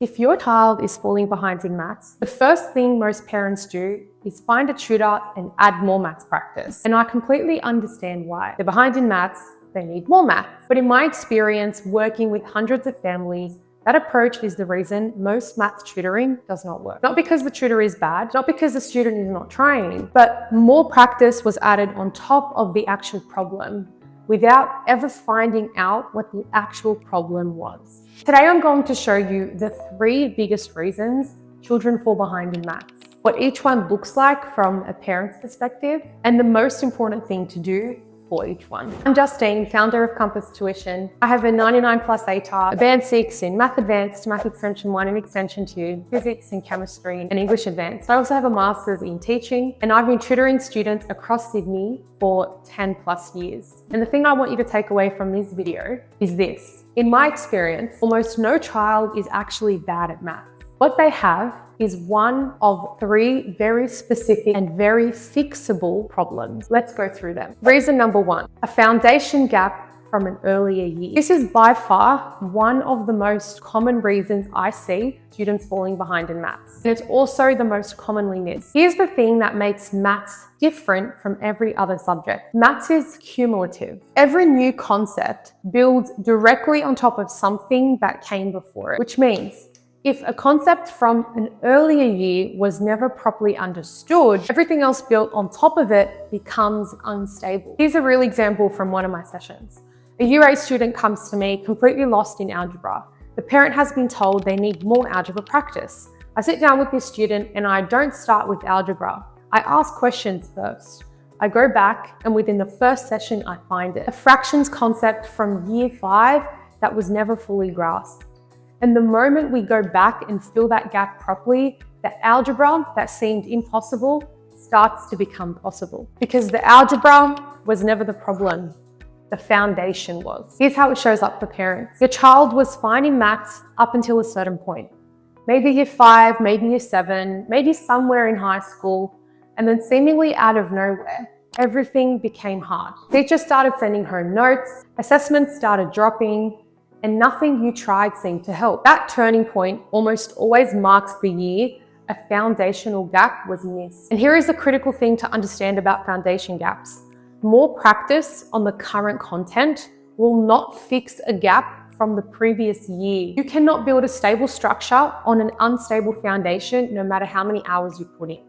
If your child is falling behind in maths, the first thing most parents do is find a tutor and add more maths practice. And I completely understand why. They're behind in maths, they need more maths. But in my experience, working with hundreds of families, that approach is the reason most maths tutoring does not work. Not because the tutor is bad, not because the student is not trying, but more practice was added on top of the actual problem without ever finding out what the actual problem was. Today, I'm going to show you the 3 biggest reasons children fall behind in maths, what each one looks like from a parent's perspective, and the most important thing to do for each one. I'm Justine, founder of Compass Tuition. I have a 99+ ATAR, a Band 6 in Math Advanced, Math Extension 1 and Extension 2, Physics and Chemistry, and English Advanced. I also have a Master's in Teaching, and I've been tutoring students across Sydney for 10+ years. And the thing I want you to take away from this video is this. In my experience, almost no child is actually bad at math. What they have is one of 3 very specific and very fixable problems. Let's go through them. Reason number 1, a foundation gap from an earlier year. This is by far one of the most common reasons I see students falling behind in maths. And it's also the most commonly missed. Here's the thing that makes maths different from every other subject. Maths is cumulative. Every new concept builds directly on top of something that came before it, which means if a concept from an earlier year was never properly understood, everything else built on top of it becomes unstable. Here's a real example from one of my sessions. A Year 8 student comes to me completely lost in algebra. The parent has been told they need more algebra practice. I sit down with this student and I don't start with algebra. I ask questions first. I go back and within the first session I find it. A fractions concept from Year 5 that was never fully grasped. And the moment we go back and fill that gap properly, the algebra that seemed impossible starts to become possible. Because the algebra was never the problem, the foundation was. Here's how it shows up for parents. Your child was fine in maths up until a certain point. Maybe Year 5, maybe Year 7, maybe somewhere in high school, and then seemingly out of nowhere, everything became hard. Teachers started sending home notes, assessments started dropping, and nothing you tried seemed to help. That turning point almost always marks the year a foundational gap was missed. And here is the critical thing to understand about foundation gaps. More practice on the current content will not fix a gap from the previous year. You cannot build a stable structure on an unstable foundation no matter how many hours you put in.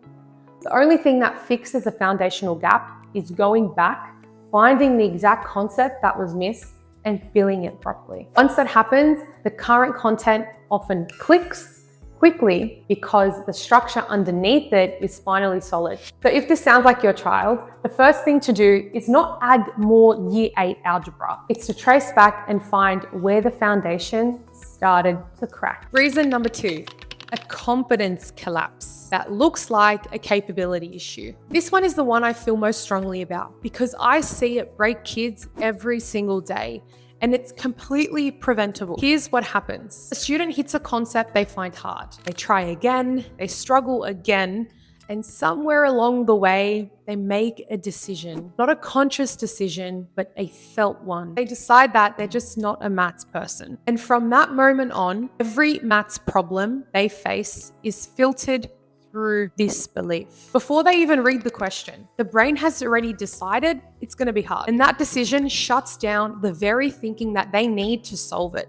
The only thing that fixes a foundational gap is going back, finding the exact concept that was missed, and filling it properly. Once that happens, the current content often clicks quickly because the structure underneath it is finally solid. So if this sounds like your child, the first thing to do is not add more Year 8 algebra. It's to trace back and find where the foundation started to crack. Reason number 2, a competence collapse that looks like a capability issue. This one is the one I feel most strongly about because I see it break kids every single day and it's completely preventable. Here's what happens. A student hits a concept they find hard. They try again, they struggle again, and somewhere along the way, they make a decision. Not a conscious decision, but a felt one. They decide that they're just not a maths person. And from that moment on, every maths problem they face is filtered through this belief. Before they even read the question, the brain has already decided it's going to be hard. And that decision shuts down the very thinking that they need to solve it.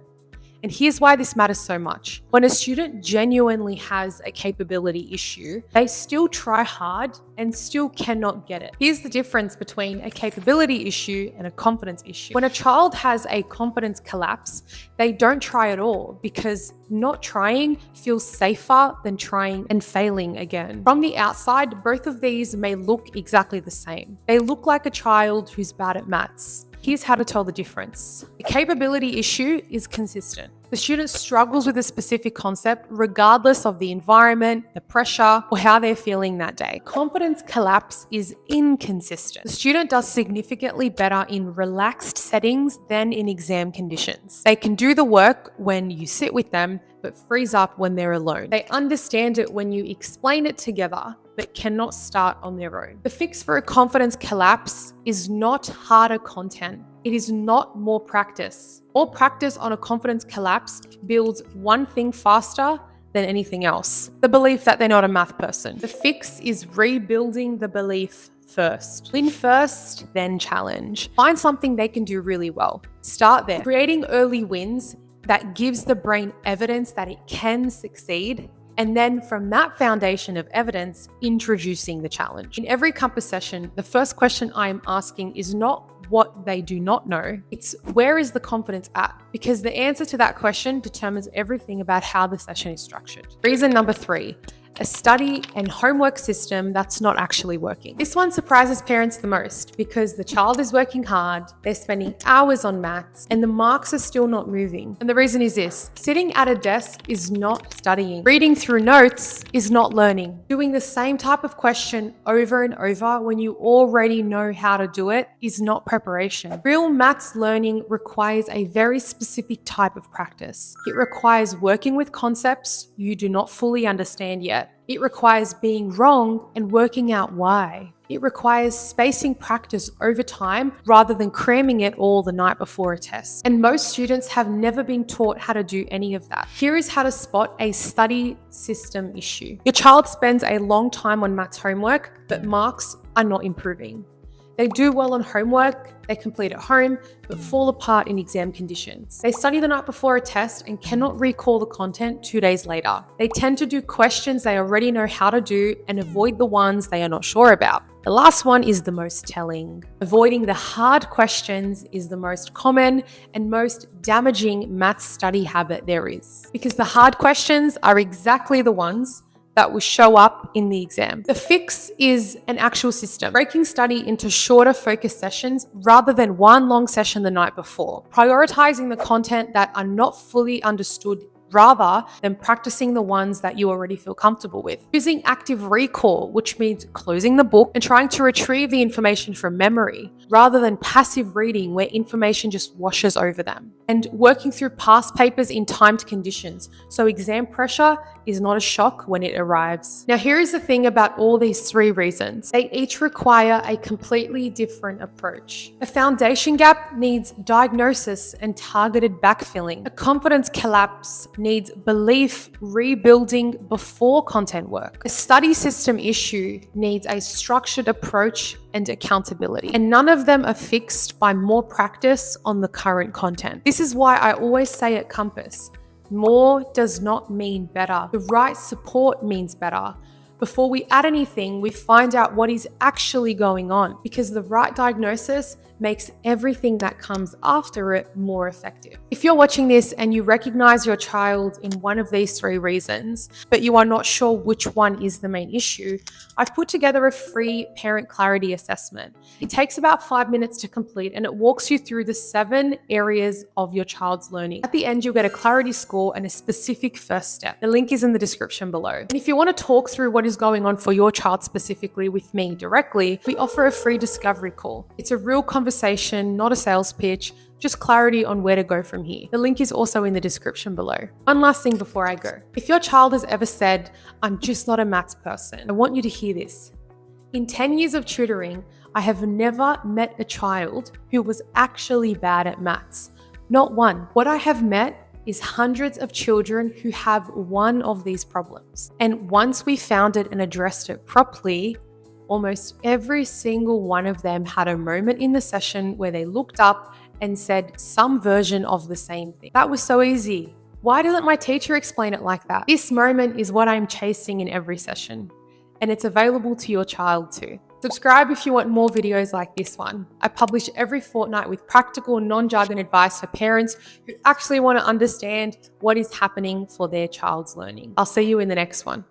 And here's why this matters so much. When a student genuinely has a capability issue, they still try hard and still cannot get it. Here's the difference between a capability issue and a confidence issue. When a child has a confidence collapse, they don't try at all because not trying feels safer than trying and failing again. From the outside, both of these may look exactly the same. They look like a child who's bad at maths. Here's how to tell the difference. The capability issue is consistent. The student struggles with a specific concept regardless of the environment, the pressure, or how they're feeling that day. Confidence collapse is inconsistent. The student does significantly better in relaxed settings than in exam conditions. They can do the work when you sit with them, but freeze up when they're alone. They understand it when you explain it together, but cannot start on their own. The fix for a confidence collapse is not harder content. It is not more practice. More practice on a confidence collapse builds one thing faster than anything else: the belief that they're not a math person. The fix is rebuilding the belief first. Win first, then challenge. Find something they can do really well. Start there. Creating early wins that gives the brain evidence that it can succeed. And then from that foundation of evidence, introducing the challenge. In every Compass session, the first question I am asking is not what they do not know, it's where is the confidence at? Because the answer to that question determines everything about how the session is structured. Reason number 3, a study and homework system that's not actually working. This one surprises parents the most because the child is working hard, they're spending hours on maths, and the marks are still not moving. And the reason is this: sitting at a desk is not studying. Reading through notes is not learning. Doing the same type of question over and over when you already know how to do it is not preparation. Real maths learning requires a very specific type of practice. It requires working with concepts you do not fully understand yet. It requires being wrong and working out why. It requires spacing practice over time rather than cramming it all the night before a test. And most students have never been taught how to do any of that. Here is how to spot a study system issue. Your child spends a long time on maths homework, but marks are not improving. They do well on homework, they complete at home, but fall apart in exam conditions. They study the night before a test and cannot recall the content 2 days later. They tend to do questions they already know how to do and avoid the ones they are not sure about. The last one is the most telling. Avoiding the hard questions is the most common and most damaging maths study habit there is, because the hard questions are exactly the ones that will show up in the exam. The fix is an actual system, breaking study into shorter focused sessions rather than one long session the night before, prioritizing the content that are not fully understood rather than practicing the ones that you already feel comfortable with. Using active recall, which means closing the book and trying to retrieve the information from memory, rather than passive reading where information just washes over them. And working through past papers in timed conditions, so exam pressure is not a shock when it arrives. Now, here is the thing about all these 3 reasons. They each require a completely different approach. A foundation gap needs diagnosis and targeted backfilling. A confidence collapse needs belief rebuilding before content work. A study system issue needs a structured approach and accountability. And none of them are fixed by more practice on the current content. This is why I always say at Compass, more does not mean better. The right support means better. Before we add anything, we find out what is actually going on, because the right diagnosis makes everything that comes after it more effective. If you're watching this and you recognize your child in one of these 3 reasons, but you are not sure which one is the main issue, I've put together a free parent clarity assessment. It takes about 5 minutes to complete and it walks you through the 7 areas of your child's learning. At the end, you'll get a clarity score and a specific first step. The link is in the description below. And if you want to talk through what is going on for your child specifically with me directly, we offer a free discovery call. It's a real conversation, not a sales pitch, just clarity on where to go from here. The link is also in the description below. One last thing before I go. If your child has ever said, "I'm just not a maths person," I want you to hear this. In 10 years of tutoring, I have never met a child who was actually bad at maths. Not one. What I have met is hundreds of children who have one of these problems. And once we found it and addressed it properly, almost every single one of them had a moment in the session where they looked up and said some version of the same thing. That was so easy. Why doesn't my teacher explain it like that? This moment is what I'm chasing in every session, and it's available to your child too. Subscribe if you want more videos like this one. I publish every fortnight with practical, non-jargon advice for parents who actually want to understand what is happening for their child's learning. I'll see you in the next one.